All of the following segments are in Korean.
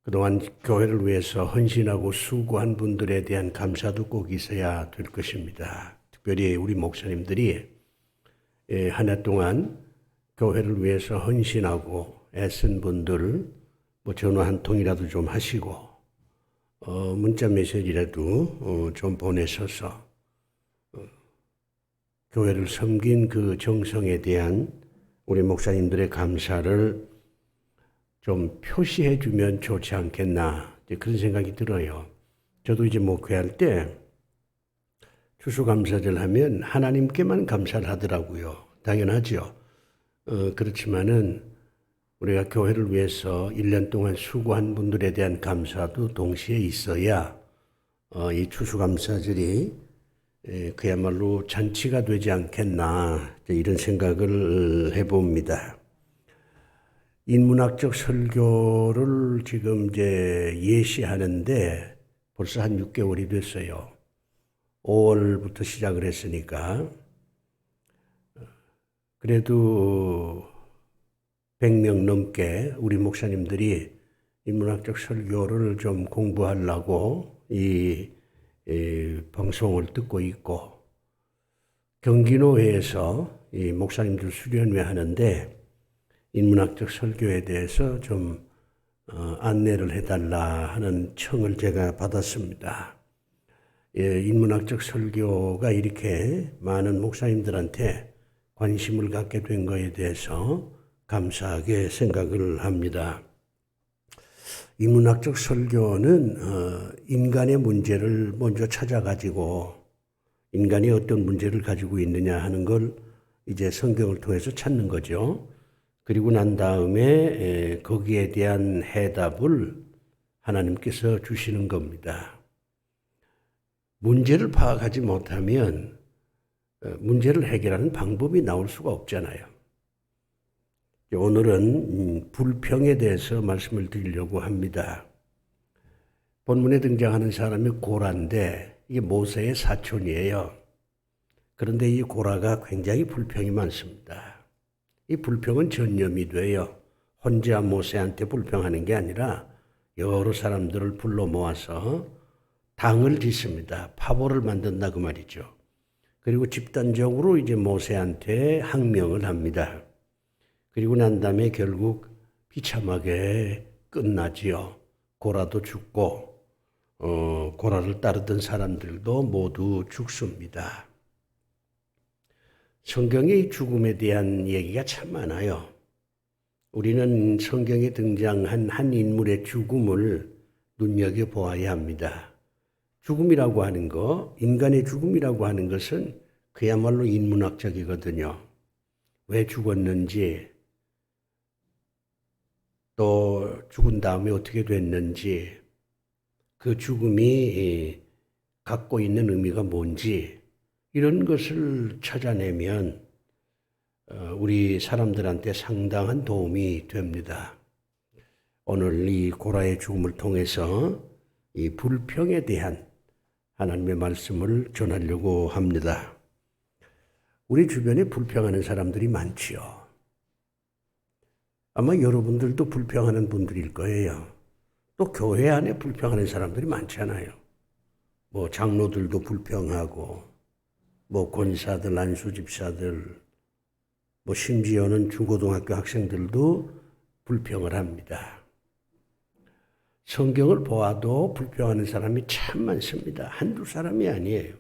그동안 교회를 위해서 헌신하고 수고한 분들에 대한 감사도 꼭 있어야 될 것입니다. 특별히 우리 목사님들이 한 해 동안 교회를 위해서 헌신하고 애쓴 분들 전화 한 통이라도 좀 하시고 문자 메시지라도 좀 보내셔서 교회를 섬긴 그 정성에 대한 우리 목사님들의 감사를 좀 표시해 주면 좋지 않겠나 그런 생각이 들어요. 저도 이제 목회할 때 추수감사절 하면 하나님께만 감사를 하더라고요. 당연하죠. 그렇지만은 우리가 교회를 위해서 1년 동안 수고한 분들에 대한 감사도 동시에 있어야 이 추수감사절이 그야말로 잔치가 되지 않겠나 이런 생각을 해봅니다. 인문학적 설교를 지금 이제 예시하는데 벌써 한 6개월이 됐어요. 5월부터 시작을 했으니까 그래도 100명 넘게 우리 목사님들이 인문학적 설교를 좀 공부하려고 이 방송을 듣고 있고 경기노회에서 이 목사님들 수련회 하는데 인문학적 설교에 대해서 좀 안내를 해달라 하는 청을 제가 받았습니다. 인문학적 설교가 이렇게 많은 목사님들한테 관심을 갖게 된 것에 대해서 감사하게 생각을 합니다. 인문학적 설교는 인간의 문제를 먼저 찾아가지고 인간이 어떤 문제를 가지고 있느냐 하는 걸 이제 성경을 통해서 찾는 거죠. 그리고 난 다음에 거기에 대한 해답을 하나님께서 주시는 겁니다. 문제를 파악하지 못하면 문제를 해결하는 방법이 나올 수가 없잖아요. 오늘은 불평에 대해서 말씀을 드리려고 합니다. 본문에 등장하는 사람이 고라인데 이게 모세의 사촌이에요. 그런데 이 고라가 굉장히 불평이 많습니다. 이 불평은 전염이 돼요. 혼자 모세한테 불평하는 게 아니라 여러 사람들을 불러 모아서 당을 짓습니다. 파벌을 만든다 그 말이죠. 그리고 집단적으로 이제 모세한테 항명을 합니다. 그리고 난 다음에 결국 비참하게 끝나지요. 고라도 죽고 고라를 따르던 사람들도 모두 죽습니다. 성경의 죽음에 대한 얘기가 참 많아요. 우리는 성경에 등장한 한 인물의 죽음을 눈여겨보아야 합니다. 죽음이라고 하는 거, 인간의 죽음이라고 하는 것은 그야말로 인문학적이거든요. 왜 죽었는지, 또 죽은 다음에 어떻게 됐는지, 그 죽음이 갖고 있는 의미가 뭔지 이런 것을 찾아내면 우리 사람들한테 상당한 도움이 됩니다. 오늘 이 고라의 죽음을 통해서 이 불평에 대한 하나님의 말씀을 전하려고 합니다. 우리 주변에 불평하는 사람들이 많지요. 아마 여러분들도 불평하는 분들일 거예요. 또 교회 안에 불평하는 사람들이 많잖아요. 뭐 장로들도 불평하고 뭐 권사들, 안수집사들, 뭐 심지어는 중고등학교 학생들도 불평을 합니다. 성경을 보아도 불평하는 사람이 참 많습니다. 한두 사람이 아니에요.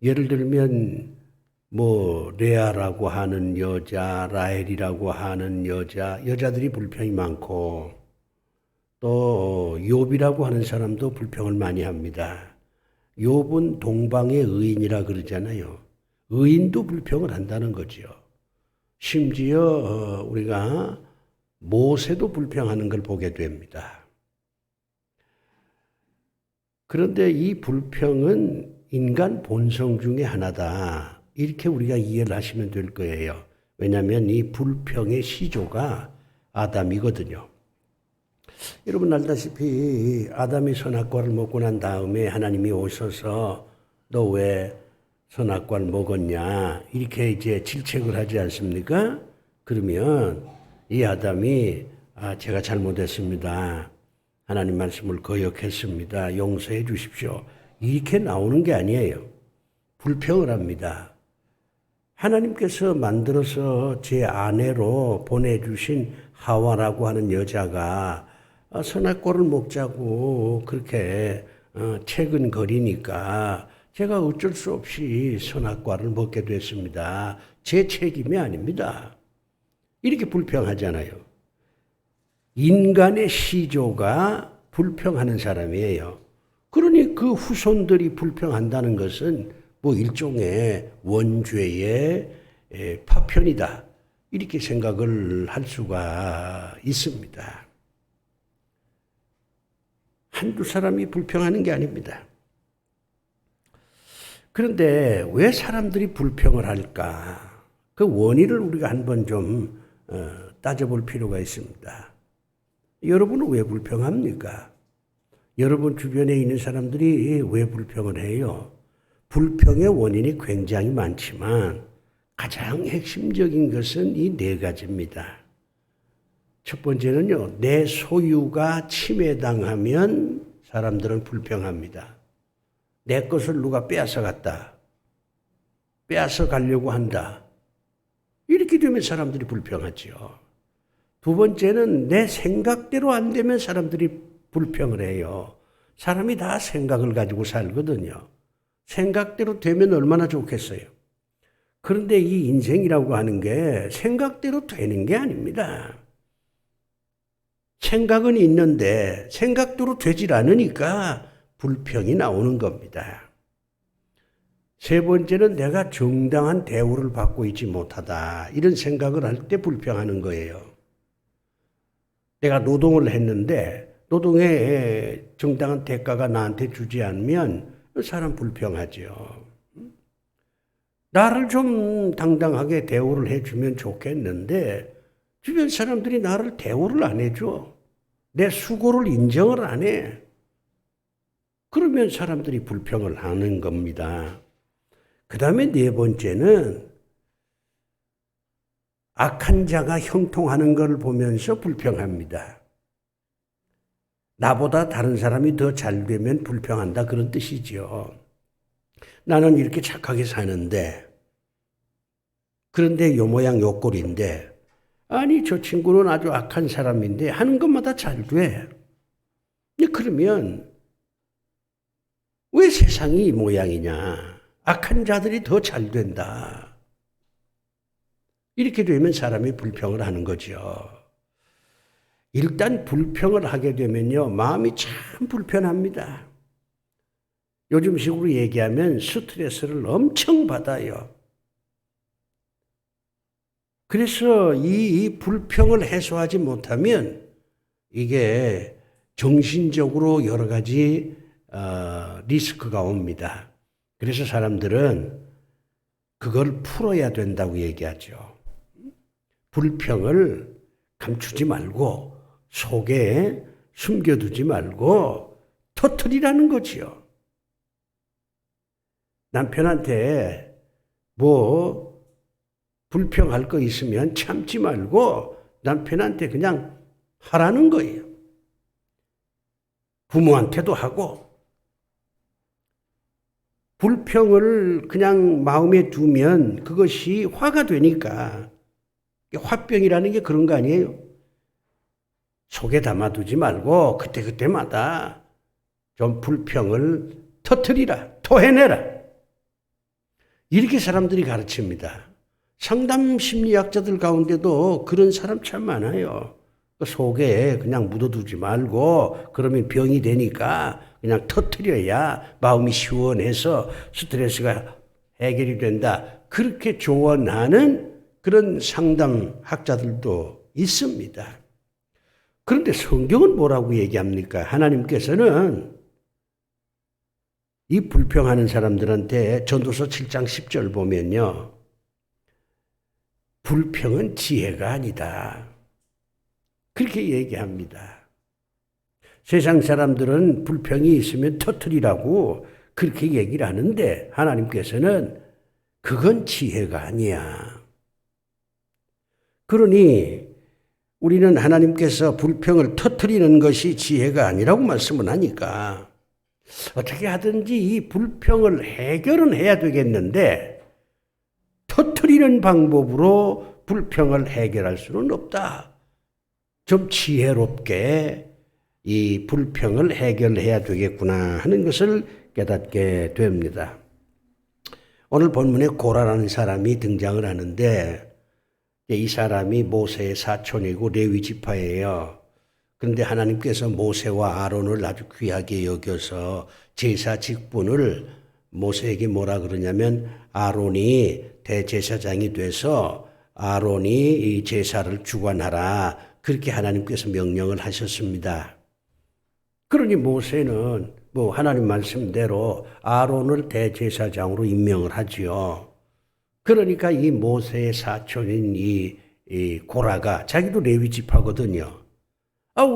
예를 들면 뭐 레아라고 하는 여자, 라헬이라고 하는 여자들이 불평이 많고 또 욥이라고 하는 사람도 불평을 많이 합니다. 욥은 동방의 의인이라 그러잖아요. 의인도 불평을 한다는 거죠. 심지어 우리가 모세도 불평하는 걸 보게 됩니다. 그런데 이 불평은 인간 본성 중에 하나다. 이렇게 우리가 이해를 하시면 될 거예요. 왜냐하면 이 불평의 시조가 아담이거든요. 여러분 알다시피 아담이 선악과를 먹고 난 다음에 하나님이 오셔서 너 왜 선악과를 먹었냐 이렇게 이제 질책을 하지 않습니까? 그러면 이 아담이 제가 잘못했습니다. 하나님 말씀을 거역했습니다. 용서해 주십시오. 이렇게 나오는 게 아니에요. 불평을 합니다. 하나님께서 만들어서 제 아내로 보내주신 하와라고 하는 여자가 선악과를 먹자고 그렇게 채근거리니까 제가 어쩔 수 없이 선악과를 먹게 됐습니다. 제 책임이 아닙니다. 이렇게 불평하잖아요. 인간의 시조가 불평하는 사람이에요. 그러니 그 후손들이 불평한다는 것은 뭐 일종의 원죄의 파편이다. 이렇게 생각을 할 수가 있습니다. 한두 사람이 불평하는 게 아닙니다. 그런데 왜 사람들이 불평을 할까? 그 원인을 우리가 한번 좀 따져볼 필요가 있습니다. 여러분은 왜 불평합니까? 여러분 주변에 있는 사람들이 왜 불평을 해요? 불평의 원인이 굉장히 많지만 가장 핵심적인 것은 이 네 가지입니다. 첫 번째는요, 내 소유가 침해당하면 사람들은 불평합니다. 내 것을 누가 빼앗아 갔다. 빼앗아 가려고 한다. 이렇게 되면 사람들이 불평하죠. 두 번째는 내 생각대로 안 되면 사람들이 불평을 해요. 사람이 다 생각을 가지고 살거든요. 생각대로 되면 얼마나 좋겠어요. 그런데 이 인생이라고 하는 게 생각대로 되는 게 아닙니다. 생각은 있는데 생각대로 되질 않으니까 불평이 나오는 겁니다. 세 번째는 내가 정당한 대우를 받고 있지 못하다. 이런 생각을 할 때 불평하는 거예요. 내가 노동을 했는데 노동의 정당한 대가가 나한테 주지 않으면 사람 불평하죠. 나를 좀 당당하게 대우를 해주면 좋겠는데 주변 사람들이 나를 대우를 안 해줘. 내 수고를 인정을 안 해. 그러면 사람들이 불평을 하는 겁니다. 그 다음에 네 번째는 악한 자가 형통하는 걸 보면서 불평합니다. 나보다 다른 사람이 더 잘 되면 불평한다 그런 뜻이죠. 나는 이렇게 착하게 사는데 그런데 요 모양 요 꼴인데 아니 저 친구는 아주 악한 사람인데 하는 것마다 잘 돼. 그러면 왜 세상이 이 모양이냐. 악한 자들이 더 잘 된다. 이렇게 되면 사람이 불평을 하는 거죠. 일단 불평을 하게 되면요, 마음이 참 불편합니다. 요즘식으로 얘기하면 스트레스를 엄청 받아요. 그래서 이 불평을 해소하지 못하면 이게 정신적으로 여러 가지 리스크가 옵니다. 그래서 사람들은 그걸 풀어야 된다고 얘기하죠. 불평을 감추지 말고 속에 숨겨두지 말고 터뜨리라는 거지요. 남편한테 뭐 불평할 거 있으면 참지 말고 남편한테 그냥 하라는 거예요. 부모한테도 하고 불평을 그냥 마음에 두면 그것이 화가 되니까 화병이라는 게 그런 거 아니에요? 속에 담아두지 말고 그때그때마다 좀 불평을 터뜨리라, 토해내라. 이렇게 사람들이 가르칩니다. 상담 심리학자들 가운데도 그런 사람 참 많아요. 속에 그냥 묻어두지 말고 그러면 병이 되니까 그냥 터뜨려야 마음이 시원해서 스트레스가 해결이 된다. 그렇게 조언하는 그런 상담학자들도 있습니다. 그런데 성경은 뭐라고 얘기합니까? 하나님께서는 이 불평하는 사람들한테 전도서 7장 10절 보면요. 불평은 지혜가 아니다. 그렇게 얘기합니다. 세상 사람들은 불평이 있으면 터뜨리라고 그렇게 얘기를 하는데 하나님께서는 그건 지혜가 아니야. 그러니 우리는 하나님께서 불평을 터뜨리는 것이 지혜가 아니라고 말씀을 하니까 어떻게 하든지 이 불평을 해결은 해야 되겠는데 터뜨리는 방법으로 불평을 해결할 수는 없다. 좀 지혜롭게 이 불평을 해결해야 되겠구나 하는 것을 깨닫게 됩니다. 오늘 본문에 고라라는 사람이 등장을 하는데 이 사람이 모세의 사촌이고 레위 지파예요. 그런데 하나님께서 모세와 아론을 아주 귀하게 여겨서 제사 직분을 모세에게 뭐라 그러냐면 아론이 대제사장이 돼서 아론이 이 제사를 주관하라. 그렇게 하나님께서 명령을 하셨습니다. 그러니 모세는 하나님 말씀대로 아론을 대제사장으로 임명을 하지요. 그러니까 이 모세의 사촌인 이 고라가 자기도 레위 지파거든요.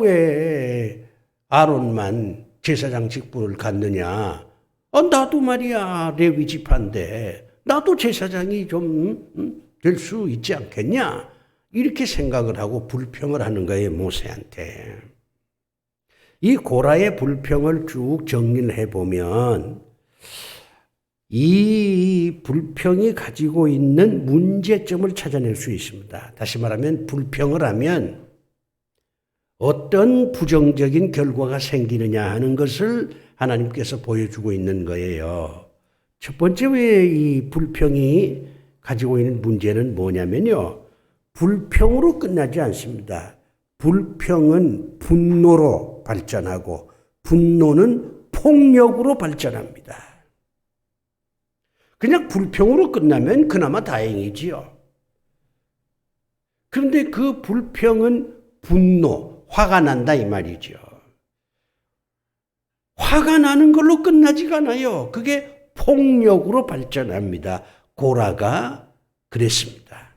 왜 아론만 제사장 직분을 갖느냐? 나도 말이야 레위 지파인데 나도 제사장이 좀 될 수 있지 않겠냐? 이렇게 생각을 하고 불평을 하는 거예요, 모세한테. 이 고라의 불평을 쭉 정리를 해보면 이 불평이 가지고 있는 문제점을 찾아낼 수 있습니다. 다시 말하면 불평을 하면 어떤 부정적인 결과가 생기느냐 하는 것을 하나님께서 보여주고 있는 거예요. 첫 번째 왜 이 불평이 가지고 있는 문제는 뭐냐면요. 불평으로 끝나지 않습니다. 불평은 분노로 발전하고 분노는 폭력으로 발전합니다. 그냥 불평으로 끝나면 그나마 다행이지요. 그런데 그 불평은 분노, 화가 난다 이 말이죠. 화가 나는 걸로 끝나지가 않아요. 그게 폭력으로 발전합니다. 고라가 그랬습니다.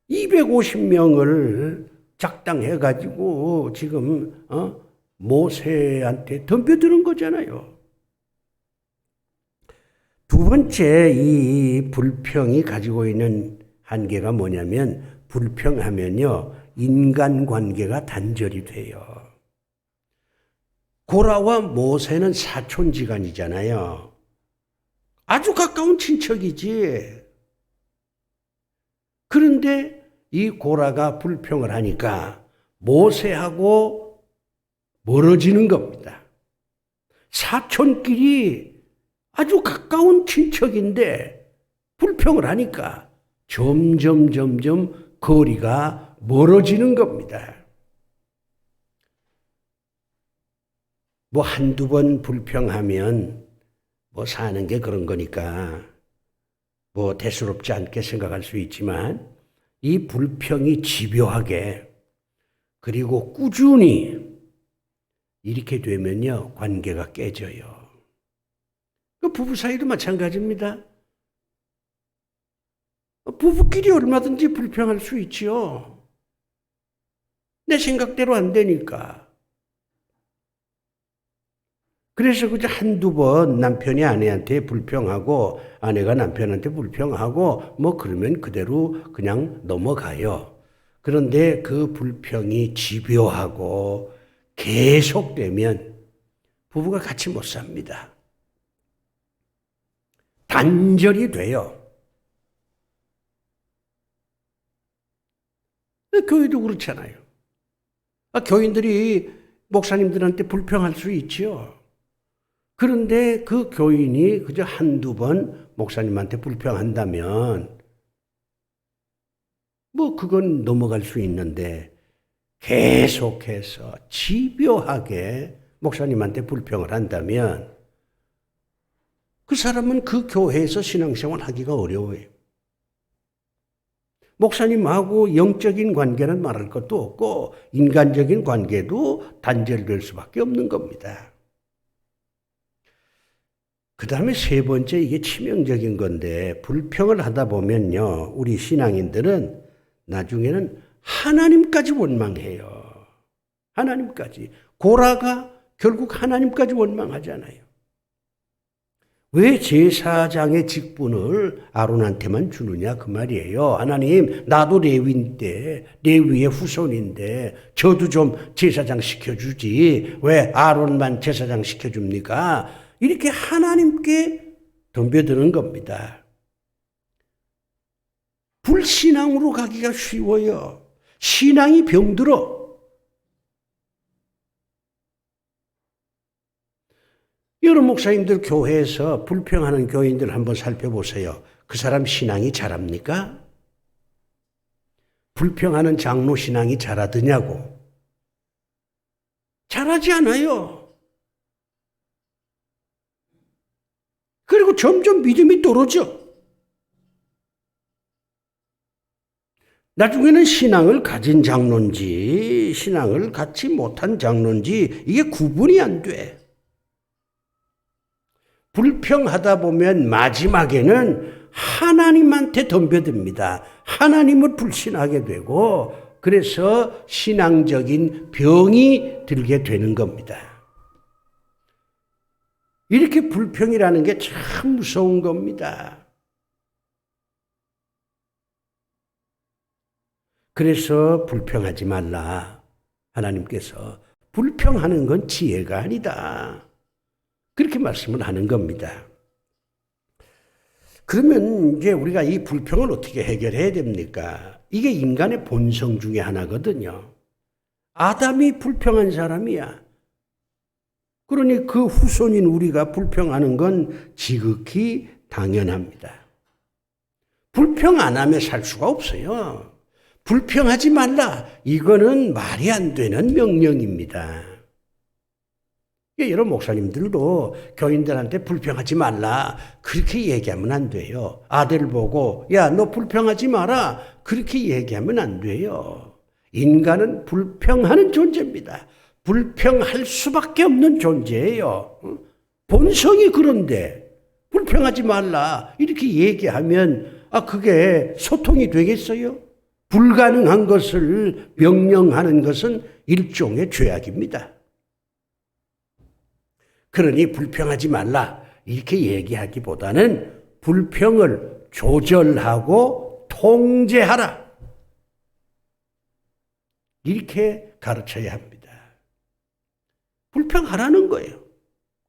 250명을 작당해가지고 지금 모세한테 덤벼드는 거잖아요. 두 번째 이 불평이 가지고 있는 한계가 뭐냐면 불평하면요 인간관계가 단절이 돼요. 고라와 모세는 사촌지간이잖아요. 아주 가까운 친척이지. 그런데 이 고라가 불평을 하니까 모세하고 멀어지는 겁니다. 사촌끼리 아주 가까운 친척인데 불평을 하니까 점점 거리가 멀어지는 겁니다. 한두 번 불평하면 사는 게 그런 거니까 대수롭지 않게 생각할 수 있지만 이 불평이 집요하게 그리고 꾸준히 이렇게 되면요 관계가 깨져요. 부부 사이도 마찬가지입니다. 부부끼리 얼마든지 불평할 수 있지요. 내 생각대로 안 되니까. 그래서 그저 한두 번 남편이 아내한테 불평하고 아내가 남편한테 불평하고 그러면 그대로 그냥 넘어가요. 그런데 그 불평이 집요하고 계속되면 부부가 같이 못 삽니다. 단절이 돼요. 교회도 그렇잖아요. 교인들이 목사님들한테 불평할 수 있죠. 그런데 그 교인이 그저 한두 번 목사님한테 불평한다면 그건 넘어갈 수 있는데 계속해서 집요하게 목사님한테 불평을 한다면 그 사람은 그 교회에서 신앙생활 하기가 어려워요. 목사님하고 영적인 관계는 말할 것도 없고 인간적인 관계도 단절될 수밖에 없는 겁니다. 그 다음에 세 번째 이게 치명적인 건데 불평을 하다 보면요 우리 신앙인들은 나중에는 하나님까지 원망해요. 하나님까지. 고라가 결국 하나님까지 원망하잖아요. 왜 제사장의 직분을 아론한테만 주느냐 그 말이에요. 하나님, 나도 레위인데, 레위의 후손인데 저도 좀 제사장 시켜주지. 왜 아론만 제사장 시켜줍니까? 이렇게 하나님께 덤벼드는 겁니다. 불신앙으로 가기가 쉬워요. 신앙이 병들어. 여러 목사님들 교회에서 불평하는 교인들 한번 살펴보세요. 그 사람 신앙이 잘합니까? 불평하는 장로 신앙이 잘하더냐고. 잘하지 않아요. 그리고 점점 믿음이 떨어져. 나중에는 신앙을 가진 장로인지 신앙을 갖지 못한 장로인지 이게 구분이 안 돼. 불평하다 보면 마지막에는 하나님한테 덤벼듭니다. 하나님을 불신하게 되고 그래서 신앙적인 병이 들게 되는 겁니다. 이렇게 불평이라는 게 참 무서운 겁니다. 그래서 불평하지 말라. 하나님께서 불평하는 건 지혜가 아니다. 그렇게 말씀을 하는 겁니다. 그러면 이제 우리가 이 불평을 어떻게 해결해야 됩니까? 이게 인간의 본성 중에 하나거든요. 아담이 불평한 사람이야. 그러니 그 후손인 우리가 불평하는 건 지극히 당연합니다. 불평 안 하면 살 수가 없어요. 불평하지 말라. 이거는 말이 안 되는 명령입니다. 여러 목사님들도 교인들한테 불평하지 말라 그렇게 얘기하면 안 돼요. 아들 보고 야, 너 불평하지 마라 그렇게 얘기하면 안 돼요. 인간은 불평하는 존재입니다. 불평할 수밖에 없는 존재예요. 본성이 그런데 불평하지 말라 이렇게 얘기하면 그게 소통이 되겠어요? 불가능한 것을 명령하는 것은 일종의 죄악입니다. 그러니 불평하지 말라 이렇게 얘기하기보다는 불평을 조절하고 통제하라 이렇게 가르쳐야 합니다. 불평하라는 거예요.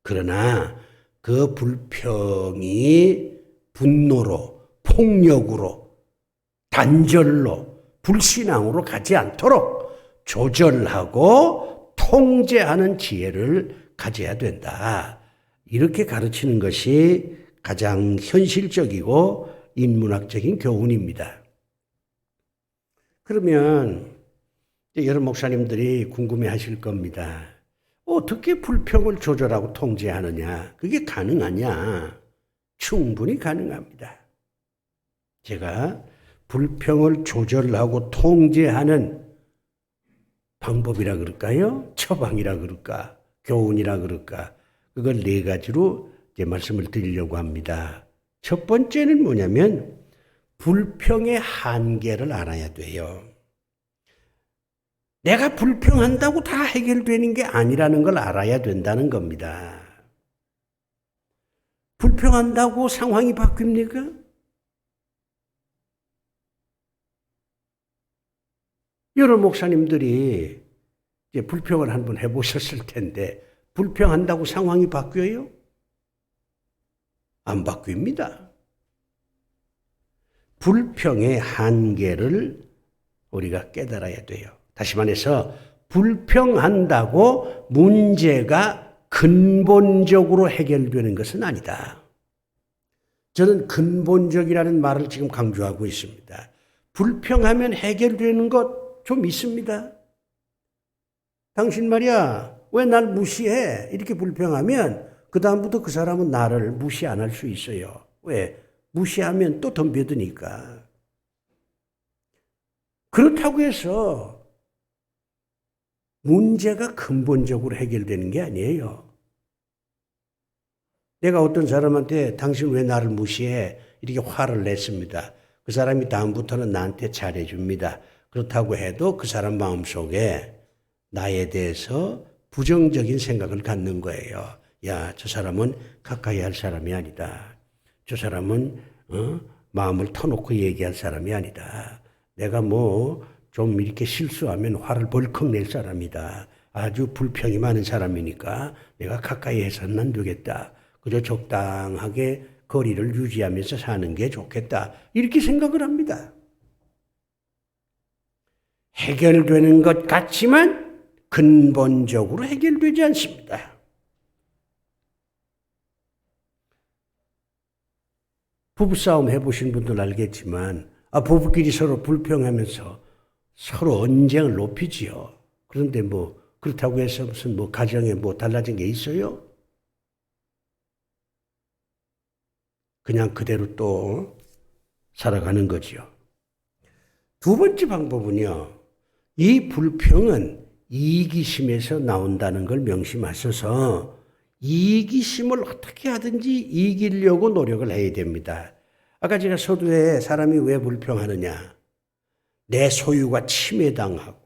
그러나 그 불평이 분노로, 폭력으로, 단절로, 불신앙으로 가지 않도록 조절하고 통제하는 지혜를 가져야 된다. 이렇게 가르치는 것이 가장 현실적이고 인문학적인 교훈입니다. 그러면 여러 목사님들이 궁금해하실 겁니다. 어떻게 불평을 조절하고 통제하느냐? 그게 가능하냐? 충분히 가능합니다. 제가 불평을 조절하고 통제하는 방법이라 그럴까요? 처방이라 그럴까? 교훈이라 그럴까? 그걸 4가지로 이제 말씀을 드리려고 합니다. 첫 번째는 뭐냐면 불평의 한계를 알아야 돼요. 내가 불평한다고 다 해결되는 게 아니라는 걸 알아야 된다는 겁니다. 불평한다고 상황이 바뀝니까? 여러 목사님들이 이제 불평을 한번 해보셨을 텐데 불평한다고 상황이 바뀌어요? 안 바뀝니다. 불평의 한계를 우리가 깨달아야 돼요. 다시 말해서 불평한다고 문제가 근본적으로 해결되는 것은 아니다. 저는 근본적이라는 말을 지금 강조하고 있습니다. 불평하면 해결되는 것 좀 있습니다. 당신 말이야, 왜 날 무시해? 이렇게 불평하면 그 다음부터 그 사람은 나를 무시 안 할 수 있어요. 왜? 무시하면 또 덤벼드니까. 그렇다고 해서 문제가 근본적으로 해결되는 게 아니에요. 내가 어떤 사람한테 당신 왜 나를 무시해? 이렇게 화를 냈습니다. 그 사람이 다음부터는 나한테 잘해줍니다. 그렇다고 해도 그 사람 마음속에 나에 대해서 부정적인 생각을 갖는 거예요. 야, 저 사람은 가까이 할 사람이 아니다. 저 사람은 마음을 터놓고 얘기할 사람이 아니다. 내가 뭐 좀 이렇게 실수하면 화를 벌컥 낼 사람이다. 아주 불평이 많은 사람이니까 내가 가까이 해서는 안 되겠다. 그저 적당하게 거리를 유지하면서 사는 게 좋겠다. 이렇게 생각을 합니다. 해결되는 것 같지만 근본적으로 해결되지 않습니다. 부부싸움 해보신 분들 알겠지만 부부끼리 서로 불평하면서 서로 언쟁을 높이지요. 그런데 뭐 그렇다고 해서 무슨 뭐 가정에 뭐 달라진 게 있어요? 그냥 그대로 또 살아가는 거지요. 두 번째 방법은요. 이 불평은 이기심에서 나온다는 걸 명심하셔서 이기심을 어떻게 하든지 이기려고 노력을 해야 됩니다. 아까 제가 서두에 사람이 왜 불평하느냐. 내 소유가 침해당하고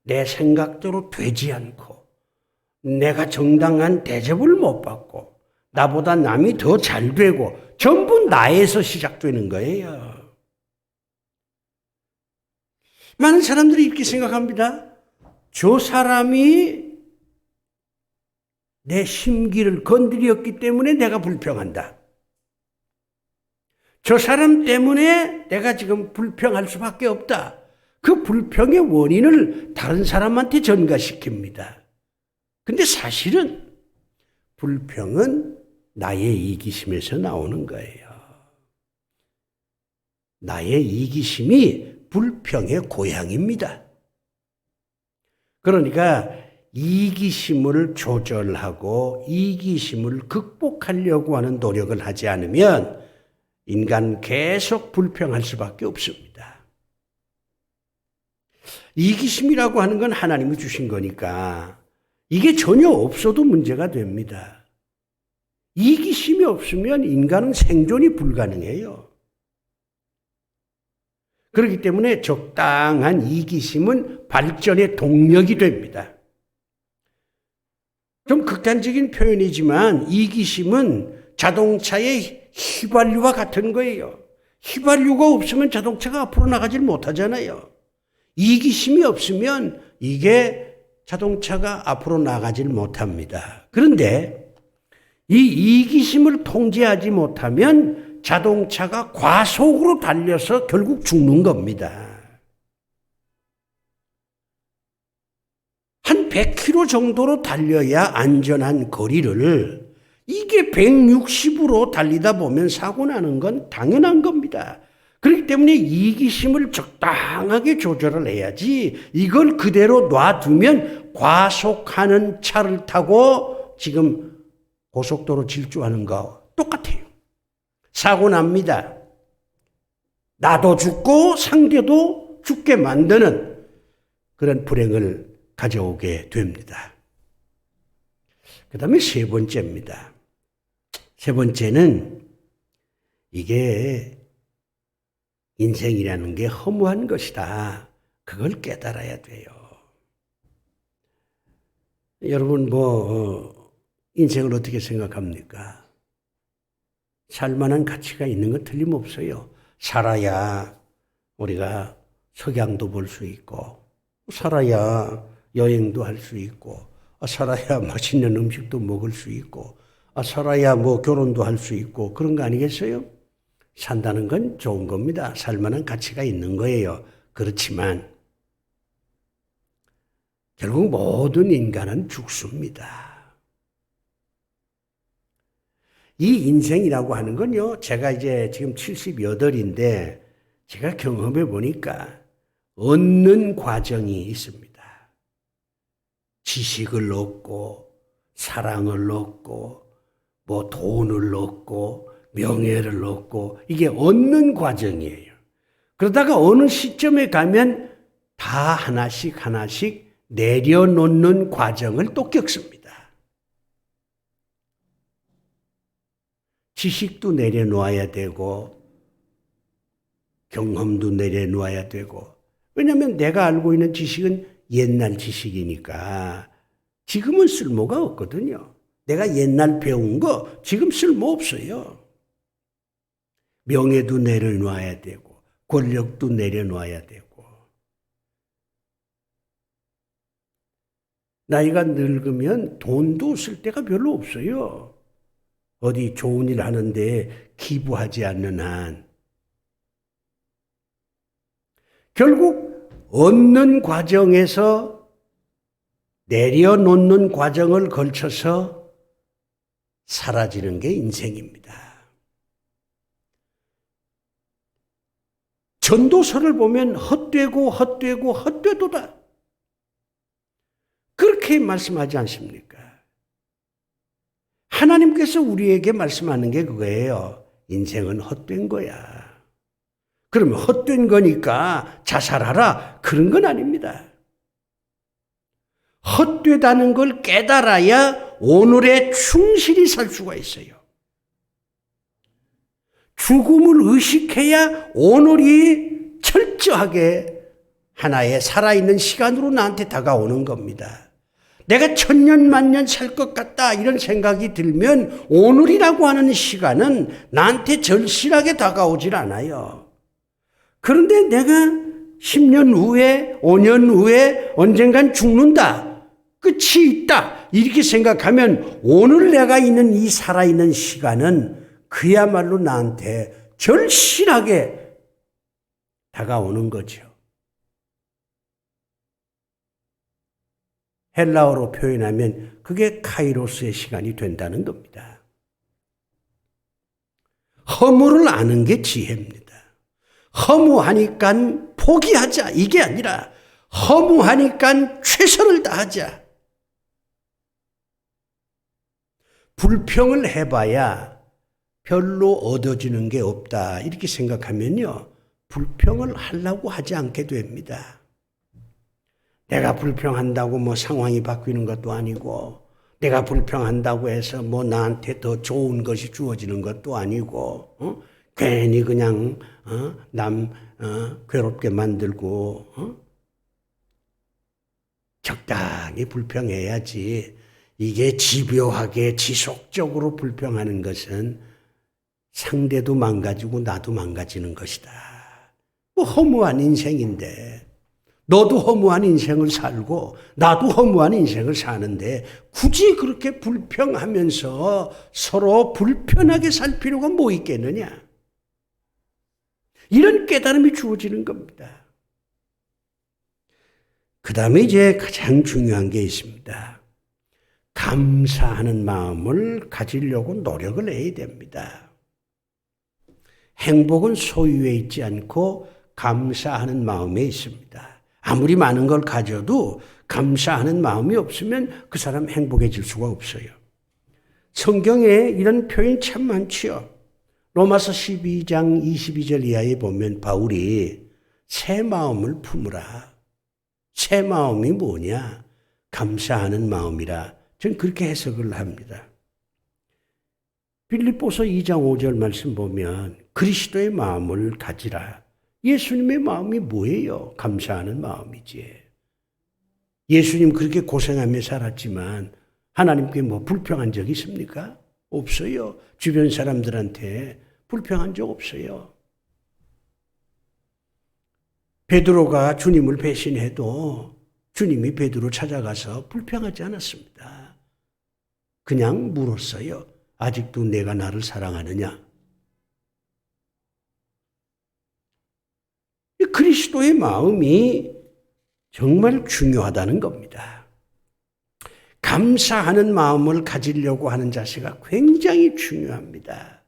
내 생각대로 되지 않고 내가 정당한 대접을 못 받고 나보다 남이 더 잘 되고 전부 나에서 시작되는 거예요. 많은 사람들이 이렇게 생각합니다. 저 사람이 내 심기를 건드렸기 때문에 내가 불평한다. 저 사람 때문에 내가 지금 불평할 수밖에 없다. 그 불평의 원인을 다른 사람한테 전가시킵니다. 근데 사실은 불평은 나의 이기심에서 나오는 거예요. 나의 이기심이 불평의 고향입니다. 그러니까 이기심을 조절하고 이기심을 극복하려고 하는 노력을 하지 않으면 인간 계속 불평할 수밖에 없습니다. 이기심이라고 하는 건 하나님이 주신 거니까 이게 전혀 없어도 문제가 됩니다. 이기심이 없으면 인간은 생존이 불가능해요. 그렇기 때문에 적당한 이기심은 발전의 동력이 됩니다. 좀 극단적인 표현이지만 이기심은 자동차의 휘발유와 같은 거예요. 휘발유가 없으면 자동차가 앞으로 나가질 못하잖아요. 이기심이 없으면 이게 자동차가 앞으로 나가질 못합니다. 그런데 이 이기심을 통제하지 못하면 자동차가 과속으로 달려서 결국 죽는 겁니다. 한 100km 정도로 달려야 안전한 거리를 이게 160으로 달리다 보면 사고 나는 건 당연한 겁니다. 그렇기 때문에 이기심을 적당하게 조절을 해야지 이걸 그대로 놔두면 과속하는 차를 타고 지금 고속도로 질주하는 거 똑같아요. 사고 납니다. 나도 죽고 상대도 죽게 만드는 그런 불행을 가져오게 됩니다. 그 다음에 세 번째입니다. 세 번째는 이게 인생이라는 게 허무한 것이다. 그걸 깨달아야 돼요. 여러분 인생을 어떻게 생각합니까? 살만한 가치가 있는 건 틀림없어요. 살아야 우리가 석양도 볼 수 있고 살아야 여행도 할 수 있고 살아야 맛있는 음식도 먹을 수 있고 살아야 결혼도 할 수 있고 그런 거 아니겠어요? 산다는 건 좋은 겁니다. 살만한 가치가 있는 거예요. 그렇지만 결국 모든 인간은 죽습니다. 이 인생이라고 하는 건요. 제가 이제 지금 78인데 제가 경험해 보니까 얻는 과정이 있습니다. 지식을 얻고 사랑을 얻고 돈을 얻고 명예를 얻고 이게 얻는 과정이에요. 그러다가 어느 시점에 가면 다 하나씩 내려놓는 과정을 또 겪습니다. 지식도 내려놓아야 되고 경험도 내려놓아야 되고 왜냐하면 내가 알고 있는 지식은 옛날 지식이니까 지금은 쓸모가 없거든요. 내가 옛날 배운 거 지금 쓸모없어요. 명예도 내려놔야 되고 권력도 내려놔야 되고 나이가 늙으면 돈도 쓸 데가 별로 없어요. 어디 좋은 일 하는데 기부하지 않는 한. 결국 얻는 과정에서 내려놓는 과정을 걸쳐서 사라지는 게 인생입니다. 전도서를 보면 헛되고 헛되고 헛되도다. 그렇게 말씀하지 않습니까? 하나님께서 우리에게 말씀하는 게 그거예요. 인생은 헛된 거야. 그러면 헛된 거니까 자살하라. 그런 건 아닙니다. 헛되다는 걸 깨달아야 오늘에 충실히 살 수가 있어요. 죽음을 의식해야 오늘이 철저하게 하나의 살아있는 시간으로 나한테 다가오는 겁니다. 내가 천년 만년 살 것 같다 이런 생각이 들면 오늘이라고 하는 시간은 나한테 절실하게 다가오질 않아요. 그런데 내가 10년 후에 5년 후에 언젠간 죽는다. 끝이 있다. 이렇게 생각하면 오늘 내가 있는 이 살아있는 시간은 그야말로 나한테 절실하게 다가오는 거죠. 헬라어로 표현하면 그게 카이로스의 시간이 된다는 겁니다. 허물을 아는 게 지혜입니다. 허무하니까 포기하자 이게 아니라 허무하니까 최선을 다하자. 불평을 해봐야 별로 얻어지는 게 없다 이렇게 생각하면요. 불평을 하려고 하지 않게 됩니다. 내가 불평한다고 뭐 상황이 바뀌는 것도 아니고 내가 불평한다고 해서 뭐 나한테 더 좋은 것이 주어지는 것도 아니고 괜히 그냥 남 괴롭게 만들고 적당히 불평해야지. 이게 집요하게 지속적으로 불평하는 것은 상대도 망가지고 나도 망가지는 것이다. 뭐 허무한 인생인데 너도 허무한 인생을 살고 나도 허무한 인생을 사는데 굳이 그렇게 불평하면서 서로 불편하게 살 필요가 뭐 있겠느냐. 이런 깨달음이 주어지는 겁니다. 그 다음에 이제 가장 중요한 게 있습니다. 감사하는 마음을 가지려고 노력을 해야 됩니다. 행복은 소유에 있지 않고 감사하는 마음에 있습니다. 아무리 많은 걸 가져도 감사하는 마음이 없으면 그 사람 행복해질 수가 없어요. 성경에 이런 표현 참 많지요. 로마서 12장 22절 이하에 보면 바울이 새 마음을 품으라. 새 마음이 뭐냐? 감사하는 마음이라. 전 그렇게 해석을 합니다. 빌립보서 2장 5절 말씀 보면 그리스도의 마음을 가지라. 예수님의 마음이 뭐예요? 감사하는 마음이지. 예수님 그렇게 고생하며 살았지만 하나님께 뭐 불평한 적 있습니까? 없어요. 주변 사람들한테 불평한 적 없어요. 베드로가 주님을 배신해도 주님이 베드로 찾아가서 불평하지 않았습니다. 그냥 물었어요. 아직도 내가 나를 사랑하느냐? 그리스도의 마음이 정말 중요하다는 겁니다. 감사하는 마음을 가지려고 하는 자세가 굉장히 중요합니다.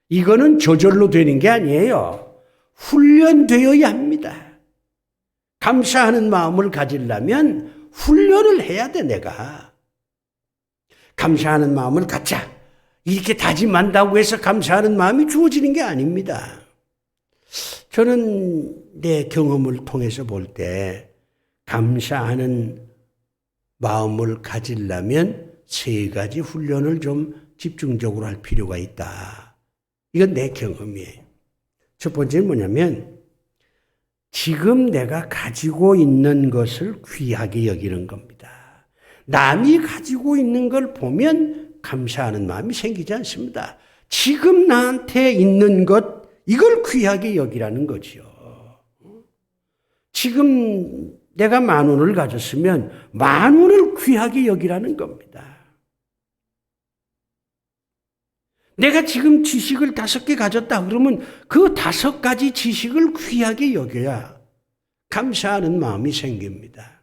이거는 저절로 되는 게 아니에요. 훈련되어야 합니다. 감사하는 마음을 가지려면 훈련을 해야 돼, 내가. 감사하는 마음을 갖자. 이렇게 다짐한다고 해서 감사하는 마음이 주어지는 게 아닙니다. 저는 내 경험을 통해서 볼 때 감사하는 마음을 가지려면 세 가지 훈련을 좀 집중적으로 할 필요가 있다. 이건 내 경험이에요. 첫 번째는 뭐냐면 지금 내가 가지고 있는 것을 귀하게 여기는 겁니다. 남이 가지고 있는 걸 보면 감사하는 마음이 생기지 않습니다. 지금 나한테 있는 것, 이걸 귀하게 여기라는 거지요. 지금 내가 10,000원을 가졌으면 10,000원을 귀하게 여기라는 겁니다. 내가 지금 지식을 5개 가졌다 그러면 그 5가지 지식을 귀하게 여겨야 감사하는 마음이 생깁니다.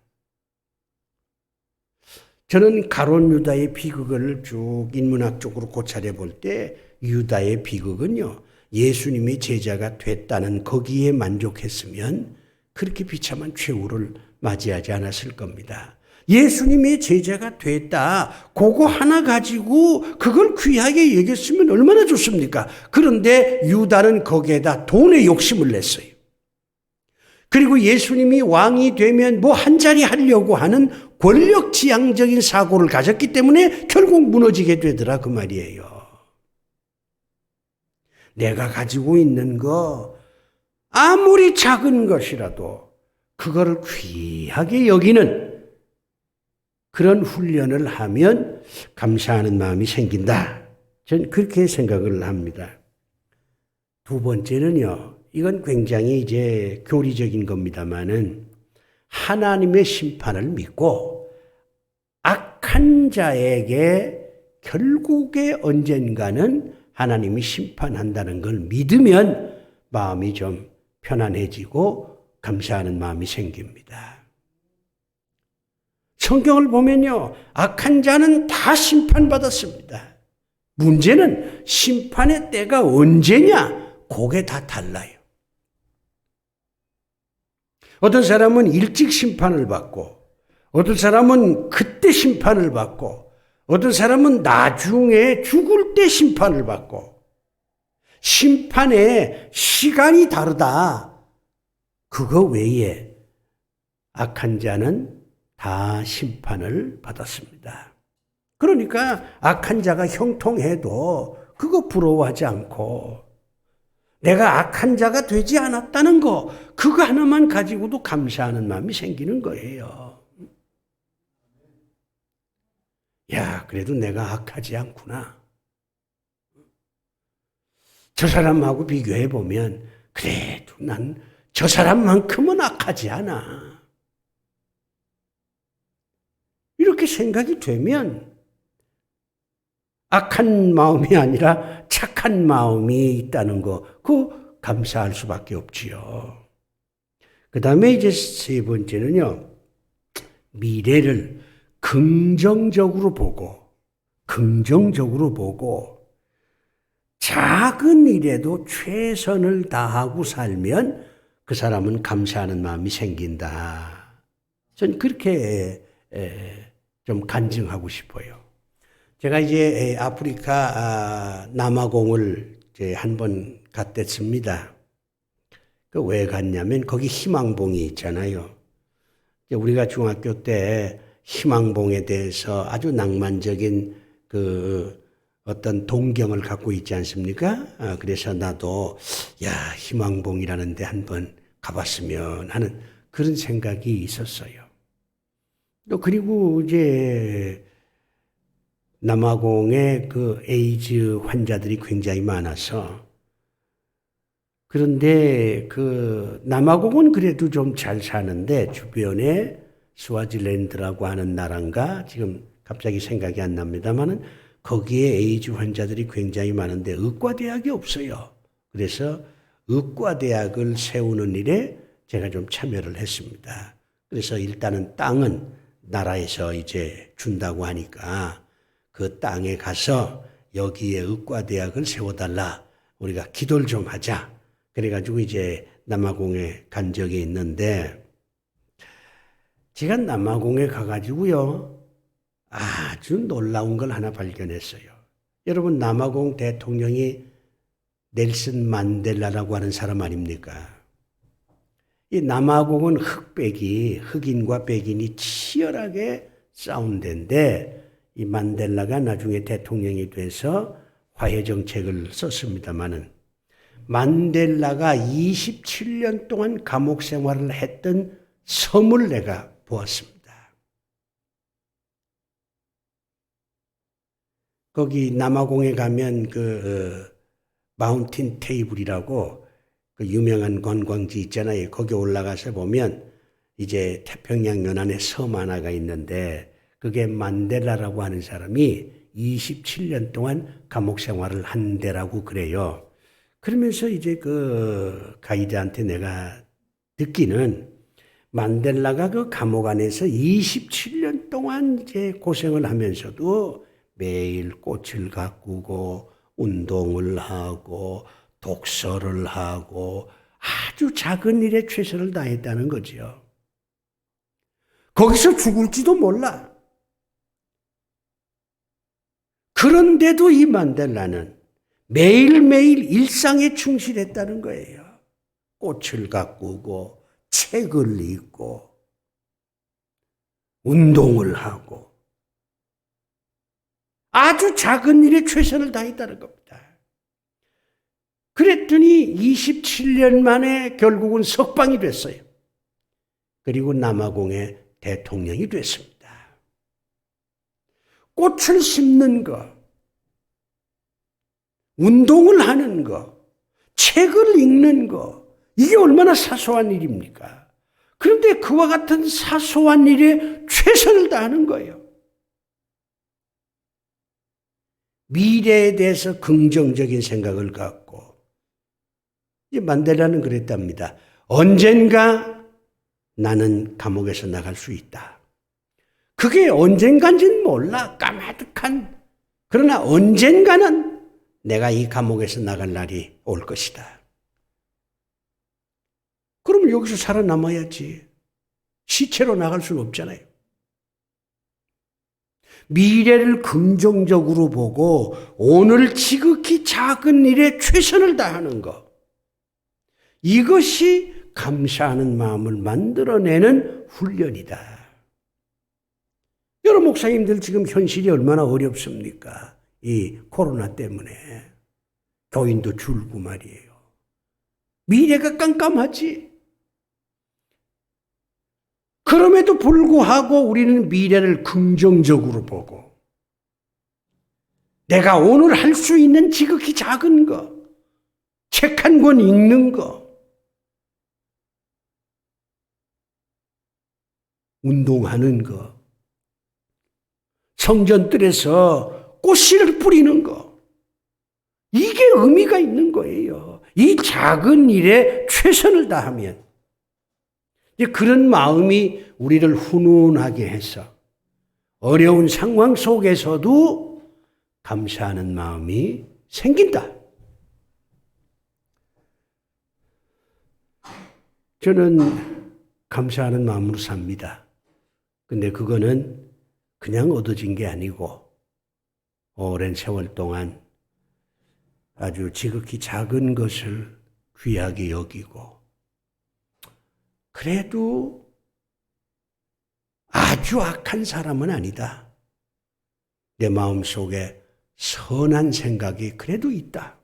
저는 가룟 유다의 비극을 쭉 인문학적으로 고찰해 볼 때 유다의 비극은요, 예수님이 제자가 됐다는 거기에 만족했으면 그렇게 비참한 최후를 맞이하지 않았을 겁니다. 예수님의 제자가 됐다, 그거 하나 가지고 그걸 귀하게 여겼으면 얼마나 좋습니까? 그런데 유다는 거기에다 돈의 욕심을 냈어요. 그리고 예수님이 왕이 되면 뭐 한 자리 하려고 하는 권력지향적인 사고를 가졌기 때문에 결국 무너지게 되더라 그 말이에요. 내가 가지고 있는 거 아무리 작은 것이라도 그거를 귀하게 여기는 그런 훈련을 하면 감사하는 마음이 생긴다. 전 그렇게 생각을 합니다. 두 번째는요, 이건 굉장히 이제 교리적인 겁니다만은 하나님의 심판을 믿고 악한 자에게 결국에 언젠가는 하나님이 심판한다는 걸 믿으면 마음이 좀 편안해지고 감사하는 마음이 생깁니다. 성경을 보면요, 악한 자는 다 심판받았습니다. 문제는 심판의 때가 언제냐? 그게 다 달라요. 어떤 사람은 일찍 심판을 받고, 어떤 사람은 그때 심판을 받고, 어떤 사람은 나중에 죽을 때 심판을 받고, 심판의 시간이 다르다. 그거 외에 악한 자는 다 심판을 받았습니다. 그러니까 악한 자가 형통해도 그거 부러워하지 않고 내가 악한 자가 되지 않았다는 거, 그거 하나만 가지고도 감사하는 마음이 생기는 거예요. 야, 그래도 내가 악하지 않구나. 저 사람하고 비교해 보면 그래도 난 저 사람만큼은 악하지 않아. 이렇게 생각이 되면 악한 마음이 아니라 착한 마음이 있다는 거, 그거 감사할 수밖에 없지요. 그 다음에 이제 세 번째는요, 미래를 긍정적으로 보고, 작은 일에도 최선을 다하고 살면 그 사람은 감사하는 마음이 생긴다. 전 그렇게 좀 간증하고 싶어요. 제가 이제 아프리카 남아공을 이제 한번 갔댔습니다. 그 왜 갔냐면 거기 희망봉이 있잖아요. 우리가 중학교 때 희망봉에 대해서 아주 낭만적인 그 어떤 동경을 갖고 있지 않습니까? 그래서 나도 야, 희망봉이라는 데 한번 가봤으면 하는 그런 생각이 있었어요. 또 그리고 이제 남아공에 그 에이즈 환자들이 굉장히 많아서, 그런데 그 남아공은 그래도 좀 잘 사는데 주변에 스와질랜드라고 하는 나라인가 지금 갑자기 생각이 안 납니다만은 거기에 에이즈 환자들이 굉장히 많은데 의과대학이 없어요. 그래서 의과대학을 세우는 일에 제가 좀 참여를 했습니다. 그래서 일단은 땅은 나라에서 이제 준다고 하니까 그 땅에 가서 여기에 의과대학을 세워달라. 우리가 기도를 좀 하자. 그래가지고 이제 남아공에 간 적이 있는데, 제가 남아공에 가가지고요, 아주 놀라운 걸 하나 발견했어요. 여러분, 남아공 대통령이 넬슨 만델라라고 하는 사람 아닙니까? 이 남아공은 흑인과 백인이 치열하게 싸운 데인데, 이 만델라가 나중에 대통령이 돼서 화해 정책을 썼습니다마는, 만델라가 27년 동안 감옥 생활을 했던 섬을 내가 보았습니다. 거기 남아공에 가면 그 마운틴 테이블이라고 그 유명한 관광지 있잖아요. 거기 올라가서 보면 이제 태평양 연안에 섬 하나가 있는데 그게 만델라라고 하는 사람이 27년 동안 감옥 생활을 한 데라고 그래요. 그러면서 이제 그 가이드한테 내가 듣기는 만델라가 그 감옥 안에서 27년 동안 이제 고생을 하면서도 매일 꽃을 가꾸고 운동을 하고 독서를 하고 아주 작은 일에 최선을 다했다는 거죠. 거기서 죽을지도 몰라. 그런데도 이 만델라는 매일매일 일상에 충실했다는 거예요. 꽃을 가꾸고 책을 읽고 운동을 하고 아주 작은 일에 최선을 다했다는 겁니다. 그랬더니 27년 만에 결국은 석방이 됐어요. 그리고 남아공의 대통령이 됐습니다. 꽃을 심는 것, 운동을 하는 것, 책을 읽는 것, 이게 얼마나 사소한 일입니까? 그런데 그와 같은 사소한 일에 최선을 다하는 거예요. 미래에 대해서 긍정적인 생각을 갖고 이제 만델라는 그랬답니다. 언젠가 나는 감옥에서 나갈 수 있다. 그게 언젠간지는 몰라. 까마득한. 그러나 언젠가는 내가 이 감옥에서 나갈 날이 올 것이다. 그럼 여기서 살아남아야지. 시체로 나갈 수는 없잖아요. 미래를 긍정적으로 보고 오늘 지극히 작은 일에 최선을 다하는 것. 이것이 감사하는 마음을 만들어내는 훈련이다. 여러분 목사님들 지금 현실이 얼마나 어렵습니까? 이 코로나 때문에. 교인도 줄고 말이에요. 미래가 깜깜하지. 그럼에도 불구하고 우리는 미래를 긍정적으로 보고 내가 오늘 할 수 있는 지극히 작은 거, 책 한 권 읽는 거, 운동하는 거, 성전들에서 꽃씨를 뿌리는 거, 이게 의미가 있는 거예요. 이 작은 일에 최선을 다하면 그런 마음이 우리를 훈훈하게 해서 어려운 상황 속에서도 감사하는 마음이 생긴다. 저는 감사하는 마음으로 삽니다. 근데 그거는 그냥 얻어진 게 아니고 오랜 세월 동안 아주 지극히 작은 것을 귀하게 여기고 그래도 아주 악한 사람은 아니다. 내 마음속에 선한 생각이 그래도 있다.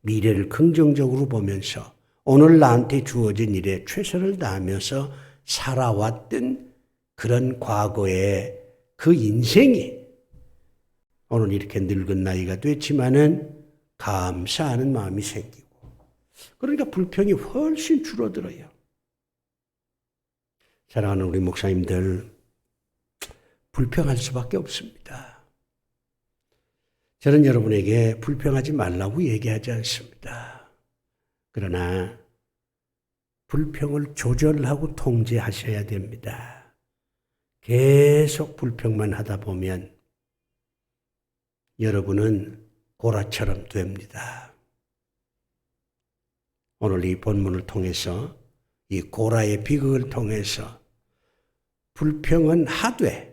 미래를 긍정적으로 보면서 오늘 나한테 주어진 일에 최선을 다하면서 살아왔던 그런 과거의 그 인생이 오늘 이렇게 늙은 나이가 됐지만은 감사하는 마음이 생기고 그러니까 불평이 훨씬 줄어들어요. 사랑하는 우리 목사님들, 불평할 수밖에 없습니다. 저는 여러분에게 불평하지 말라고 얘기하지 않습니다. 그러나 불평을 조절하고 통제하셔야 됩니다. 계속 불평만 하다 보면 여러분은 고라처럼 됩니다. 오늘 이 본문을 통해서 이 고라의 비극을 통해서 불평은 하되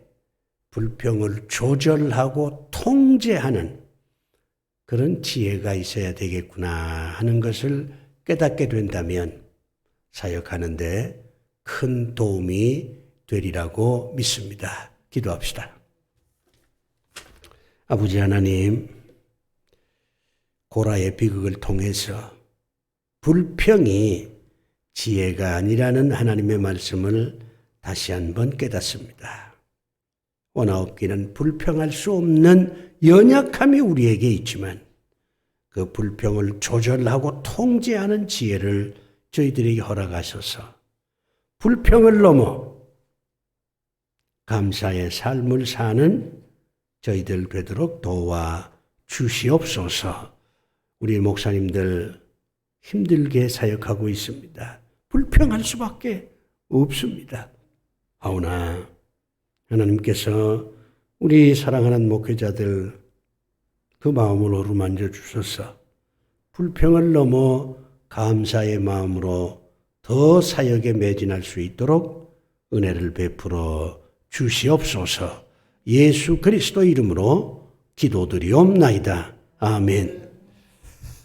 불평을 조절하고 통제하는 그런 지혜가 있어야 되겠구나 하는 것을 깨닫게 된다면 사역하는데 큰 도움이 되리라고 믿습니다. 기도합시다. 아버지 하나님, 고라의 비극을 통해서 불평이 지혜가 아니라는 하나님의 말씀을 다시 한번 깨닫습니다. 원하옵기는 불평할 수 없는 연약함이 우리에게 있지만 그 불평을 조절하고 통제하는 지혜를 저희들에게 허락하셔서 불평을 넘어 감사의 삶을 사는 저희들 되도록 도와 주시옵소서. 우리 목사님들 힘들게 사역하고 있습니다. 불평할 수밖에 없습니다. 하오나 하나님께서 우리 사랑하는 목회자들 그 마음을 어루만져 주셔서 불평을 넘어 감사의 마음으로 더 사역에 매진할 수 있도록 은혜를 베풀어 주시옵소서. 예수 그리스도 이름으로 기도드리옵나이다. 아멘.